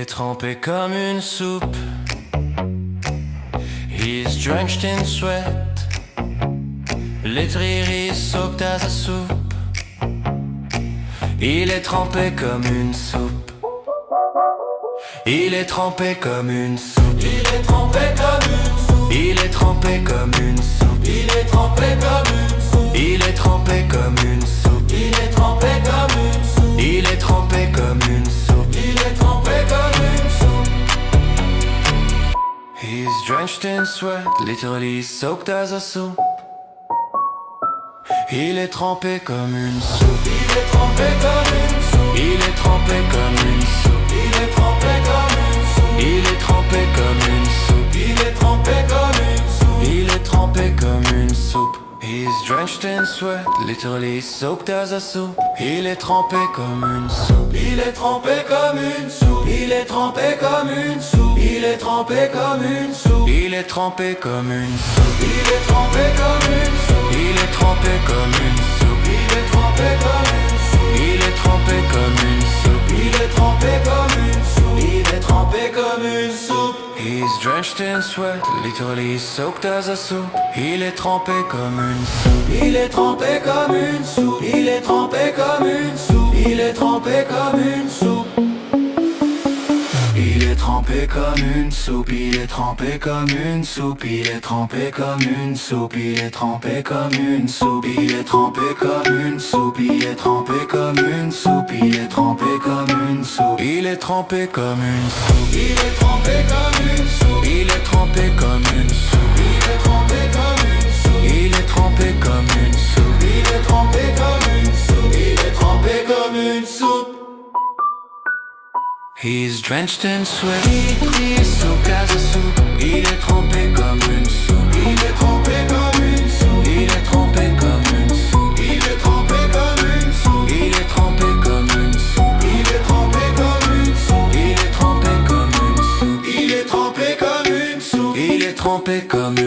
est trempé comme une soupe. He's drenched in sweat. L'étrille soaked as a soup. Il est trempé comme une soupe. Il est trempé comme une soupe. Il est trempé comme une soupe. Il est trempé comme une soupe. Il est trempé comme une soupe. Il est trempé comme une soupe. Il est trempé comme une soupe. Il est trempé comme une soupe. Il est trempé comme une soupe. He's drenched in sweat, literally soaked as a soup. Il est trempé comme une soupe. Il est trempé comme une soupe. Il est trempé comme une soupe. Il est trempé comme une soupe. Il est trempé comme une soupe. Il est trempé comme une soupe. Il est trempé comme une soupe. He's drenched in sweat, literally soaked as a soup. Il est trempé comme une soupe. Il est trempé comme une soupe. Il est trempé comme une soupe. Il est trempé comme une soupe. Il est trempé comme une soupe. Il est trempé comme une soupe. Il est trempé comme une soupe. Il est trempé comme une soupe. Il est trempé comme une soupe. Il est trempé comme une soupe. Il est trempé comme une soupe. He's drenched in sweat, literally soaked as a soup. Il est trempé comme une soupe. Il est trempé comme une soupe. Il est trempé comme une soupe. Il est trempé comme une soupe. Il est trempé comme une soupe. Il est trempé comme une soupe. Il est trempé comme une soupe. Il est trempé comme une soupe. Il est trempé comme une soupe. Il est trempé comme une soupe. Il est trempé comme une soupe. Il est trempé comme une soupe. Il est trempé comme une soupe. Il est trempé comme une soupe. Il est trempé comme une soupe. Il est trempé comme une soupe. Il est trempé comme une soupe. Il est trempé comme une soupe. He's drenched in sweat. He's soaked as a soup. Il est trempé comme une soupe. Il est trempé comme une soupe. Il est trempé comme une soupe. Il est trempé comme une soupe. Il est trempé comme une soupe. Il est trempé comme une soupe. Il est trempé comme une soupe. Il est trempé comme une soupe. Il est trempé comme